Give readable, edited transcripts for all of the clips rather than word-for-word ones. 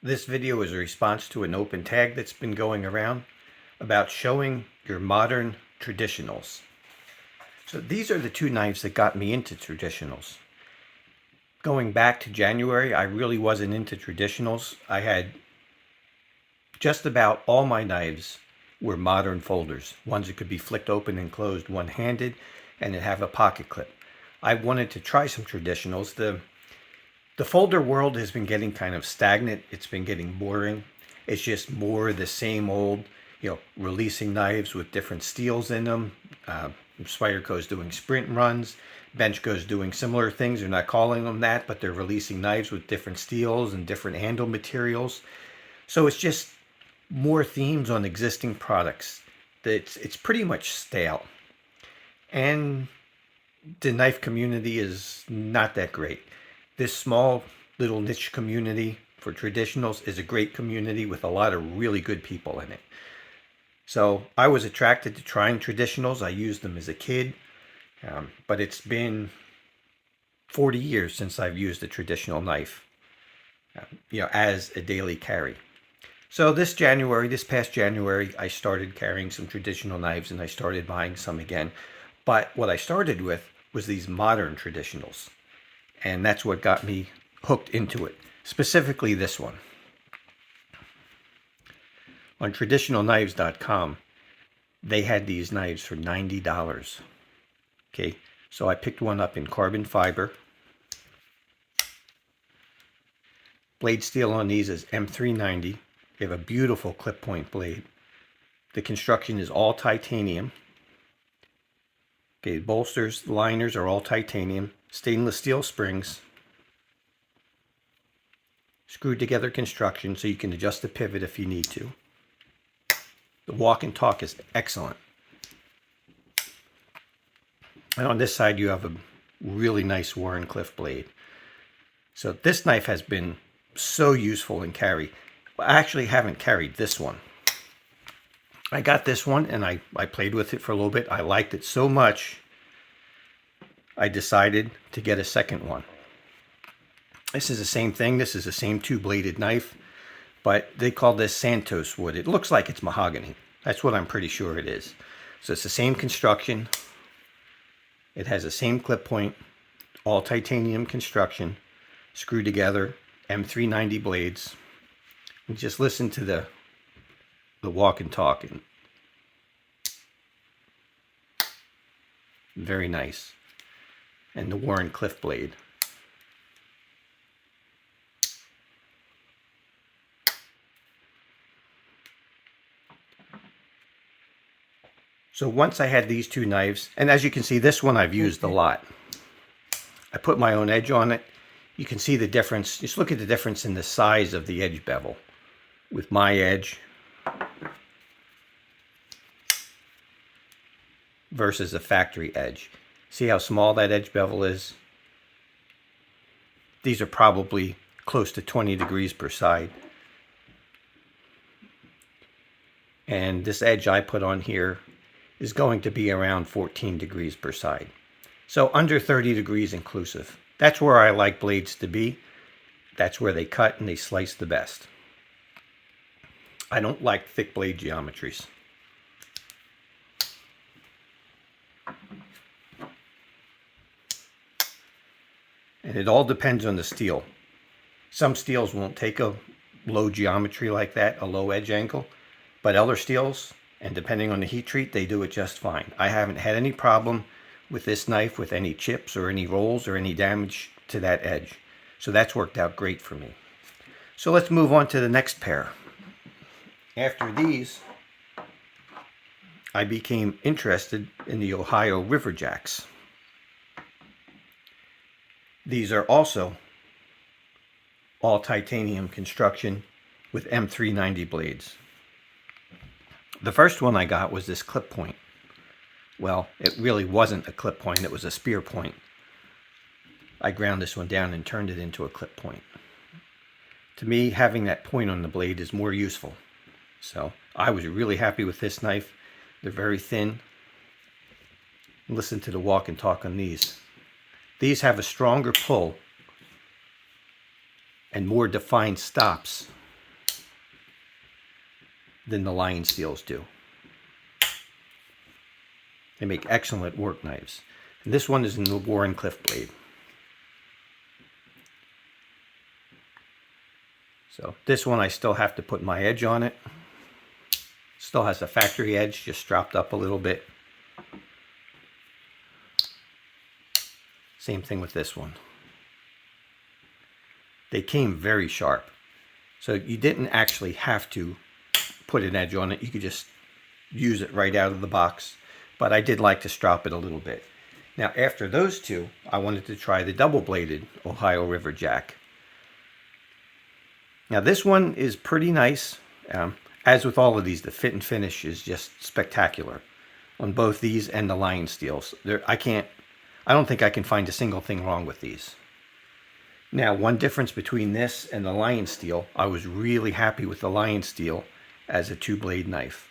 This video is a response to an open tag that's been going around about showing your modern traditionals. So these are the two knives that got me into traditionals. Going back to January, I really wasn't into traditionals. I had just about all my knives were modern folders, ones that could be flicked open and closed one-handed and it have a pocket clip. I wanted to try some traditionals. The folder world has been getting kind of stagnant. It's been getting boring. It's just more the same old, releasing knives with different steels in them. Spyderco's doing sprint runs. Benchco's doing similar things. They're not calling them that, but they're releasing knives with different steels and different handle materials. So it's just more themes on existing products. It's pretty much stale. And the knife community is not that great. This small little niche community for traditionals is a great community with a lot of really good people in it. So I was attracted to trying traditionals. I used them as a kid, but it's been 40 years since I've used a traditional knife, as a daily carry. So this past January, I started carrying some traditional knives and I started buying some again. But what I started with was these modern traditionals. And that's what got me hooked into it. Specifically this one. On traditionalknives.com, they had these knives for $90. Okay, so I picked one up in carbon fiber. Blade steel on these is M390. They have a beautiful clip point blade. The construction is all titanium. Okay, bolsters, liners are all titanium. Stainless steel springs. Screwed together construction so you can adjust the pivot if you need to. The walk and talk is excellent. And on this side you have a really nice Wharncliffe blade. So this knife has been so useful in carry. I actually haven't carried this one. I got this one and I played with it for a little bit. I liked it so much, I decided to get a second one. This is the same thing. This is the same two-bladed knife, but they call this Santos wood. It looks like it's mahogany. That's what I'm pretty sure it is. So it's the same construction. It has the same clip point, all titanium construction, screwed together, M390 blades. And just listen to the walk and talk. Very nice. And the Wharncliffe blade. So once I had these two knives, and as you can see, this one I've used a lot. I put my own edge on it. You can see the difference. Just look at the difference in the size of the edge bevel with my edge versus a factory edge. See how small that edge bevel is? These are probably close to 20 degrees per side. And this edge I put on here is going to be around 14 degrees per side. So under 30 degrees inclusive. That's where I like blades to be. That's where they cut and they slice the best. I don't like thick blade geometries. And it all depends on the steel. Some steels won't take a low geometry like that, a low edge angle, but other steels, and depending on the heat treat, they do it just fine. I haven't had any problem with this knife with any chips or any rolls or any damage to that edge. So that's worked out great for me. So let's move on to the next pair. After these, I became interested in the Ohio Riverjacks. These are also all titanium construction with M390 blades. The first one I got was this clip point. Well, it really wasn't a clip point, it was a spear point. I ground this one down and turned it into a clip point. To me, having that point on the blade is more useful. So I was really happy with this knife. They're very thin. Listen to the walk and talk on these. These have a stronger pull and more defined stops than the lion steels do. They make excellent work knives. And this one is in the Wharncliffe blade. So this one I still have to put my edge on it. Still has the factory edge, just dropped up a little bit. Same thing with this one. They came very sharp. So you didn't actually have to put an edge on it. You could just use it right out of the box. But I did like to strop it a little bit. Now after those two, I wanted to try the double-bladed Ohio River Jack. Now this one is pretty nice. As with all of these, the fit and finish is just spectacular on both these and the lion steels. I don't think I can find a single thing wrong with these. Now, one difference between this and the lion steel, I was really happy with the lion steel as a two-blade knife.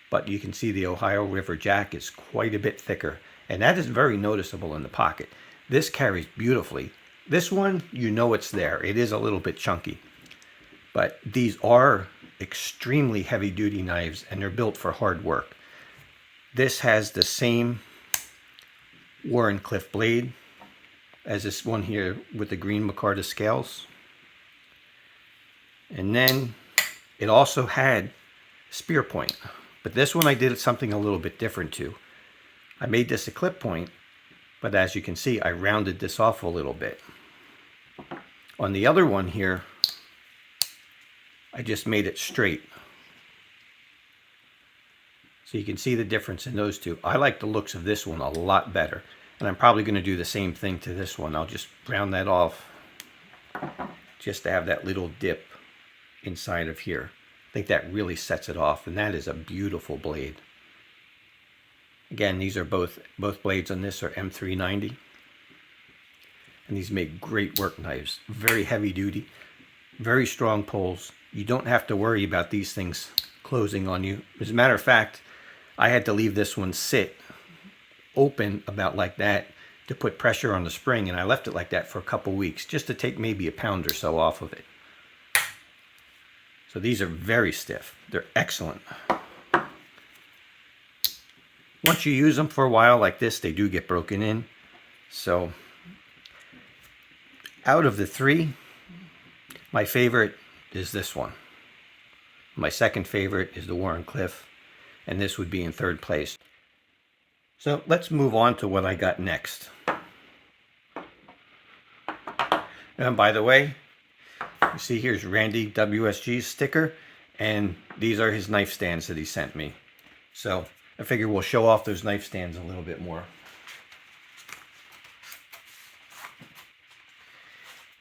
But you can see the Ohio River Jack is quite a bit thicker, and that is very noticeable in the pocket. This carries beautifully. This one, you know it's there. It is a little bit chunky. But these are extremely heavy-duty knives, and they're built for hard work. This has the same Wharncliffe blade as this one here with the green micarta scales. And then it also had spear point. But this one I did something a little bit different too. I made this a clip point, but as you can see, I rounded this off a little bit. On the other one here, I just made it straight. So you can see the difference in those two. I like the looks of this one a lot better. And I'm probably going to do the same thing to this one. I'll just round that off just to have that little dip inside of here. I think that really sets it off, and that is a beautiful blade. Again, these are both blades on this are M390. And these make great work knives. Very heavy duty, very strong pulls. You don't have to worry about these things closing on you. As a matter of fact, I had to leave this one sit open about like that to put pressure on the spring, and I left it like that for a couple weeks just to take maybe a pound or so off of it. So these are very stiff. They're excellent. Once you use them for a while like this, they do get broken in. So out of the three, my favorite is this one. My second favorite is the Wharncliffe, and this would be in third place. So let's move on to what I got next. And by the way, you see here's Randy WSG's sticker, and these are his knife stands that he sent me. So I figure we'll show off those knife stands a little bit more.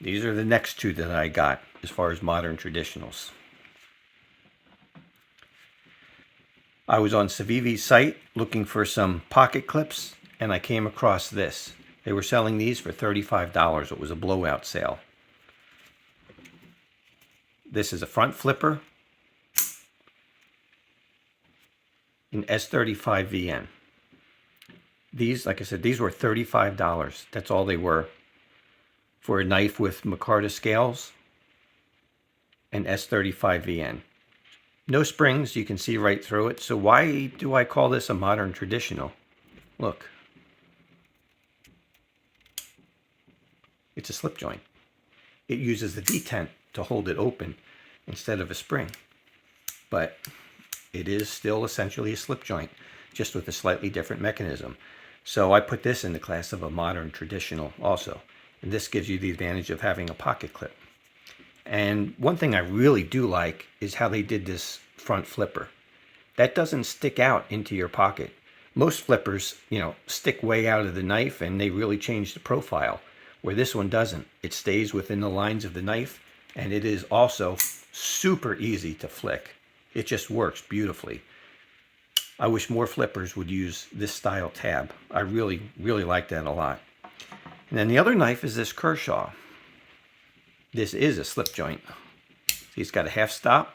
These are the next two that I got as far as modern traditionals. I was on Civivi's site looking for some pocket clips, and I came across this. They were selling these for $35. It was a blowout sale. This is a front flipper in S35 VN. These, like I said, these were $35. That's all they were for a knife with micarta scales and S35 VN. No springs, you can see right through it. So why do I call this a modern traditional? Look. It's a slip joint. It uses the detent to hold it open instead of a spring. But it is still essentially a slip joint, just with a slightly different mechanism. So I put this in the class of a modern traditional also. And this gives you the advantage of having a pocket clip. And one thing I really do like is how they did this front flipper. That doesn't stick out into your pocket. Most flippers, stick way out of the knife and they really change the profile, where this one doesn't. It stays within the lines of the knife, and it is also super easy to flick. It just works beautifully. I wish more flippers would use this style tab. I really, really like that a lot. And then the other knife is this Kershaw. This is a slip joint. See, it's got a half stop.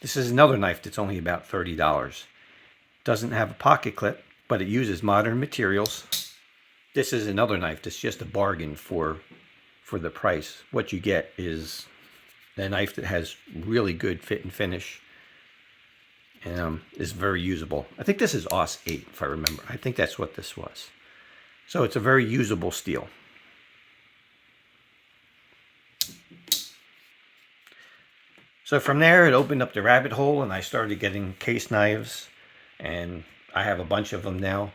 This is another knife that's only about $30. Doesn't have a pocket clip, but it uses modern materials. This is another knife that's just a bargain for the price. What you get is a knife that has really good fit and finish, is very usable. I think this is AUS 8, if I remember. I think that's what this was. So it's a very usable steel. So from there, it opened up the rabbit hole, and I started getting case knives, and I have a bunch of them now.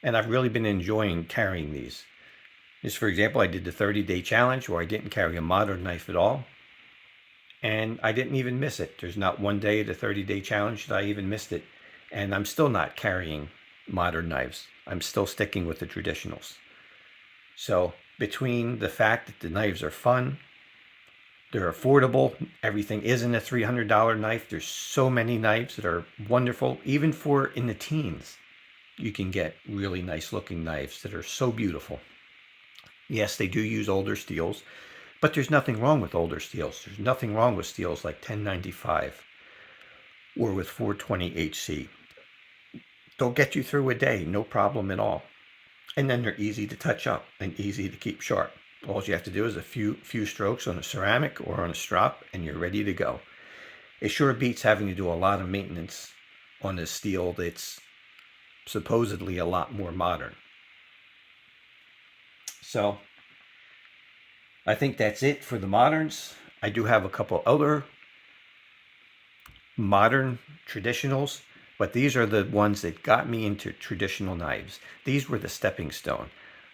And I've really been enjoying carrying these. Just for example, I did the 30-day challenge where I didn't carry a modern knife at all. And I didn't even miss it. There's not one day of the 30-day challenge that I even missed it. And I'm still not carrying modern knives. I'm still sticking with the traditionals. So between the fact that the knives are fun, they're affordable, everything isn't a $300 knife. There's so many knives that are wonderful. Even for in the teens, you can get really nice looking knives that are so beautiful. Yes, they do use older steels, but there's nothing wrong with older steels. There's nothing wrong with steels like 1095 or with 420 HC. They'll get you through a day, no problem at all. And then they're easy to touch up and easy to keep sharp. All you have to do is a few strokes on a ceramic or on a strop, and you're ready to go. It sure beats having to do a lot of maintenance on a steel that's supposedly a lot more modern. So I think that's it for the moderns. I do have a couple other modern traditionals, but these are the ones that got me into traditional knives. These were the stepping stone.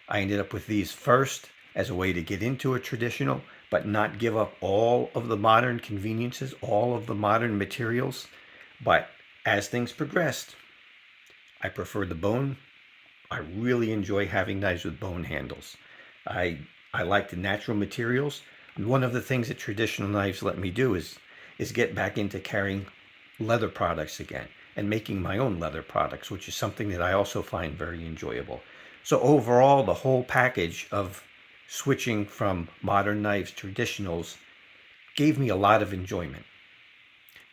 I ended up with these first as a way to get into a traditional, but not give up all of the modern conveniences, all of the modern materials. But as things progressed, I prefer the bone. I really enjoy having knives with bone handles. I like the natural materials. And one of the things that traditional knives let me do is get back into carrying leather products again and making my own leather products, which is something that I also find very enjoyable. So overall, the whole package of switching from modern knives to traditionals gave me a lot of enjoyment.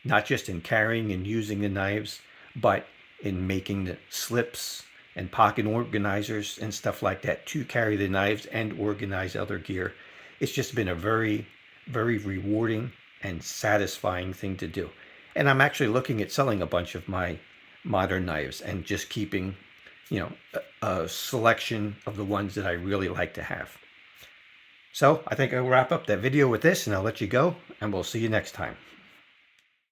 Not just in carrying and using the knives, but in making the slips and pocket organizers and stuff like that to carry the knives and organize other gear. It's just been a very, very rewarding and satisfying thing to do. And I'm actually looking at selling a bunch of my modern knives and just keeping, a selection of the ones that I really like to have. So I think I'll wrap up that video with this, and I'll let you go, and we'll see you next time.